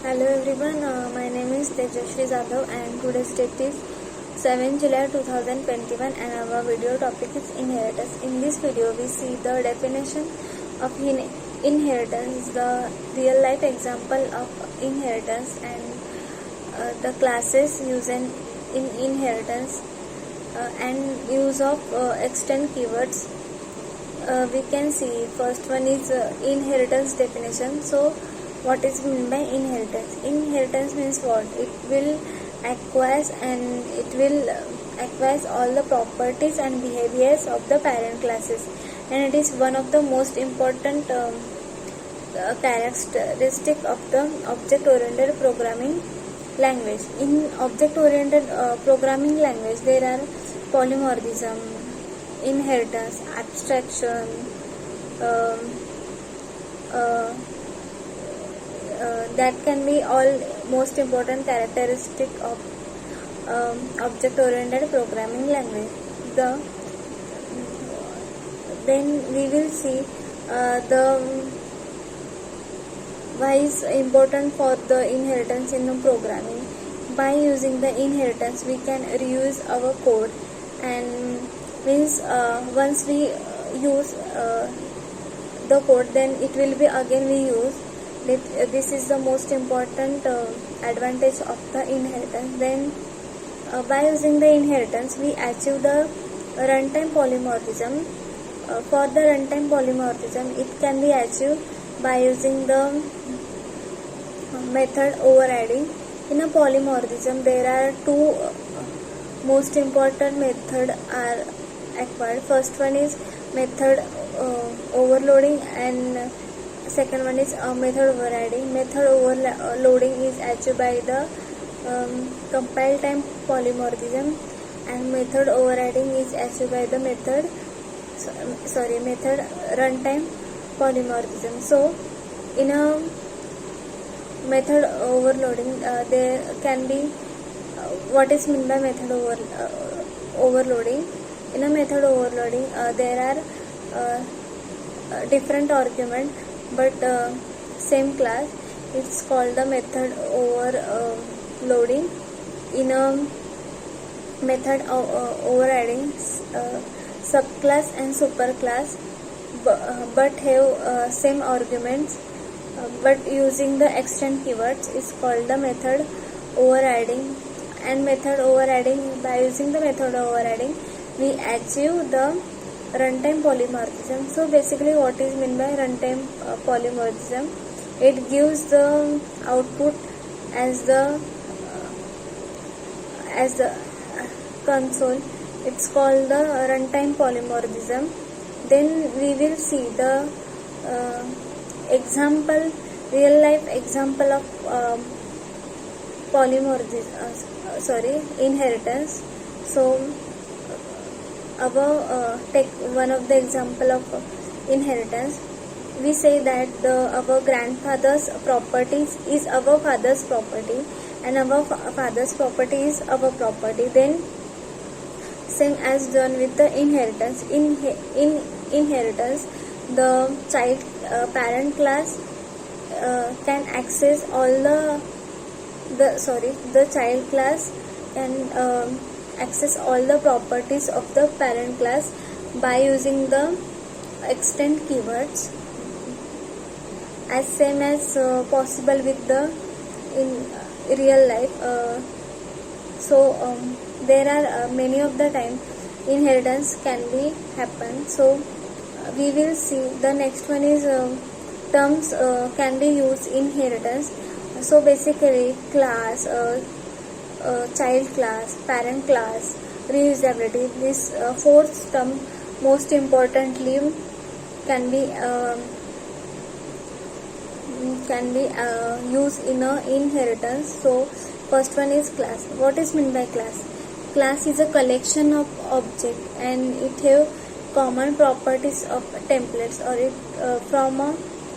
Hello everyone, my name is Tejashree Jadhav and today's date is 7 July 2021 and our video topic is inheritance. In this video we see the definition of inheritance, the real life example of inheritance and the classes used in inheritance and use of extend keywords. We can see first one is inheritance definition. So what is meant by inheritance? Inheritance means what? It will acquires and it will acquires all the properties and behaviors of the parent classes, and it is one of the most important characteristic of the object oriented programming language. In object oriented programming language there are polymorphism, inheritance, abstraction, that can be all most important characteristic of object oriented programming language. Then we will see the why is important for the inheritance in the programming. By using the inheritance we can reuse our code, and means once we use the code then it will be again we use. This is the most important advantage of the inheritance. Then by using the inheritance we achieve the runtime polymorphism. For the runtime polymorphism it can be achieved by using the method overriding. In a polymorphism there are two most important methods are acquired. First one is method overloading and second one is method overriding. Method overloading is achieved by the compile time polymorphism, and method overriding is achieved by the method runtime polymorphism. So in a method overloading there can be what is meant by method overloading. In a method overloading there are different argument but same class. It's called the method overloading. In a method overriding subclass and superclass but have same arguments but using the extend keywords is called the method overriding. And method overriding, by using the method overriding we achieve the runtime polymorphism. So basically what is meant by runtime polymorphism? It gives the output as the console. It's called the runtime polymorphism. Then we will see the example, real life example of inheritance. So above take one of the example of inheritance. We say that our grandfather's properties is our father's property and our father's property is our property. Then same as done with the inheritance. In inheritance the child parent class can access all the child class can access all the properties of the parent class by using the extend keywords as same as possible with the in real life. There are many of the time inheritance can be happen. So we will see the next one is terms can be used in inheritance. So basically class, child class, parent class, reusability, this fourth term most importantly can be used in a inheritance. So first one is class. What is meant by class? Class is a collection of objects and it have common properties of templates or it from a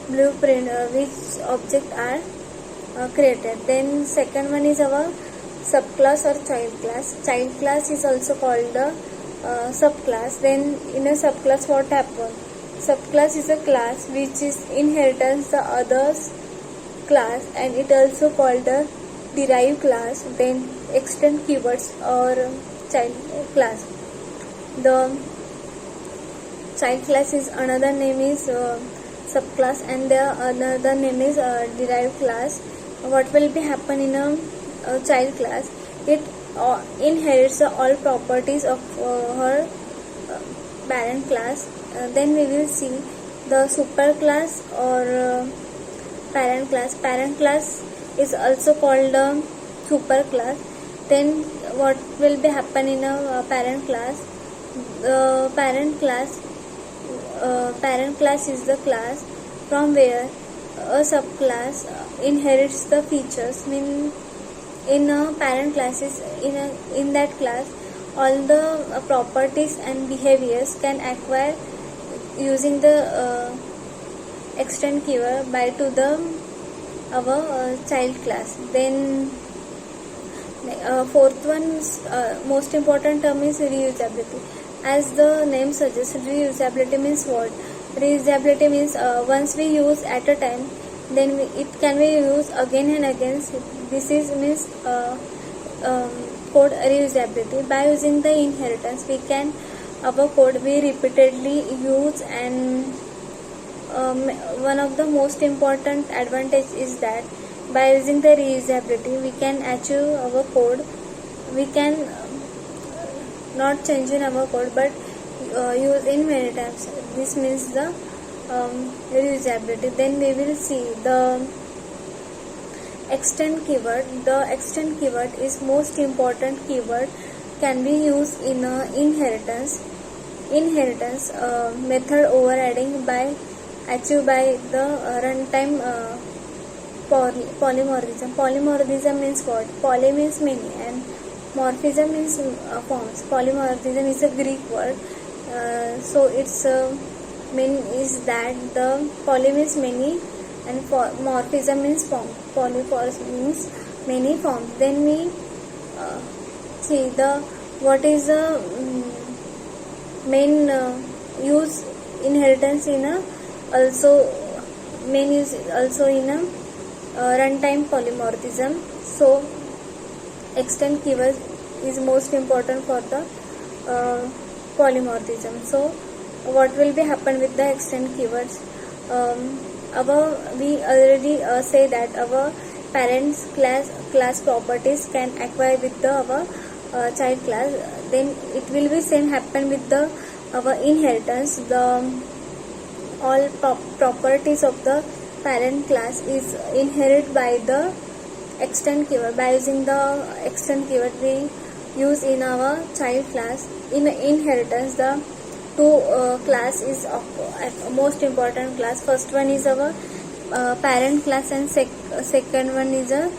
blueprint which objects are created. Then second one is our subclass or child class. Child class is also called the subclass. Then in a subclass what happens? Subclass is a class which is inheritance the others class, and it also called the derived class. Then extend keywords or child class. The child class is another name is subclass, and the another name is derived class. What will be happen in a child class? It inherits all properties of her parent class. Then we will see the superclass or parent class. Parent class is also called a superclass. Then what will be happen in a parent class? The parent class is the class from where a subclass inherits the features. Mean in a parent classes, in that class all the properties and behaviors can acquire using the extend keyword by to the our child class. Then fourth one most important term is reusability. As the name suggests, reusability means what? Reusability means once we use at a time, then it can be used again and again. This is means code reusability. By using the inheritance, we can our code be repeatedly used, and one of the most important advantage is that by using the reusability, we can achieve our code. We can not change in our code, but use in many times. This means the reusability. Then we will see the extend keyword. The extend keyword is most important keyword, can be used in inheritance method overriding by achieved by the runtime polymorphism. Polymorphism means what? Poly means many and morphism means forms. Polymorphism is a Greek word, so its mean is that the poly means many and morphism means form. Polymorphism means many forms. Then we see the what is the main use inheritance in a also main use also in a runtime polymorphism. So extend keyword is most important for the polymorphism. So what will be happen with the extend keywords? We already say that our parents class properties can acquire with the our child class. Then it will be same happen with the our inheritance. The all properties of the parent class is inherited by the extend keyword. By using the extend keyword, we use in our child class. In inheritance, the two class is most important class. First one is our parent class, and second one is a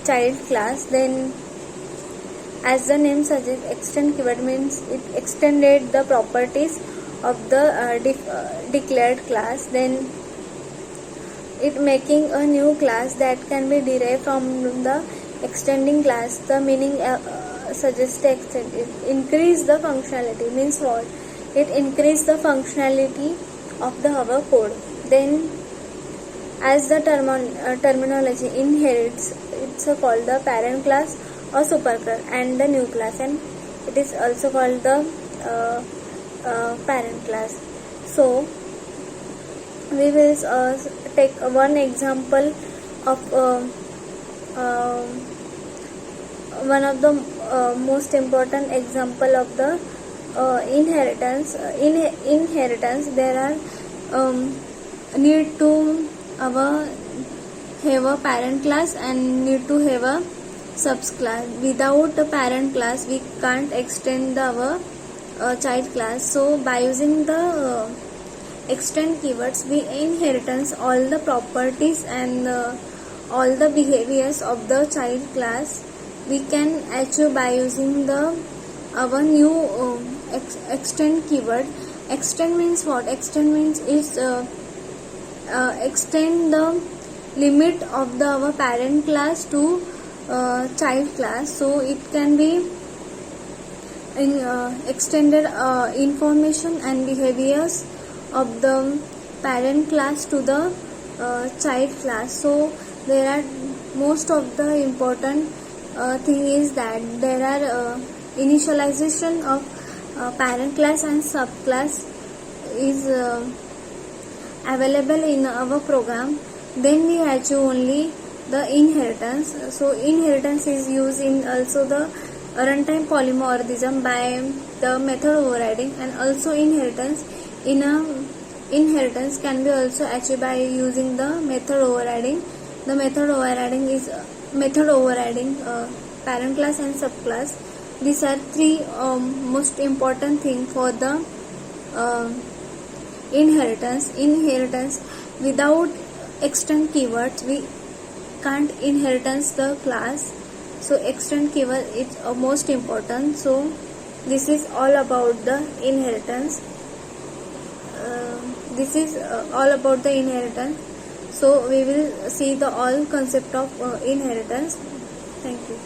child class. Then as the name suggests, extend keyword means it extended the properties of the declared class. Then it making a new class that can be derived from the extending class. The meaning suggests to extend it increase the functionality means what? It increase the functionality of the our code. Then as the terminology inherits, it's called the parent class or superclass and the new class, and it is also called the parent class. So we will take one example of one of the most important example of the inheritance. In inheritance, there are need to have a parent class and need to have a subclass. Without a parent class, we can't extend our child class. So by using the extend keywords, we inheritance all the properties and all the behaviors of the child class. We can achieve by using the our new extend keyword. Extend means what? Extend means is extend the limit of the our parent class to child class. So it can be extended information and behaviors of the parent class to the child class. So there are most of the important thing is that there are initialization of parent class and subclass is available in our program. Then we achieve only the inheritance. So inheritance is used in also the runtime polymorphism by the method overriding, and also inheritance can be also achieved by using the method overriding. The method overriding parent class and subclass. These are three most important thing for the inheritance. Without extend keywords we can't inheritance the class. So extend keyword is most important. So this is all about the inheritance. This is all about the inheritance. So we will see the all concept of inheritance. Thank you.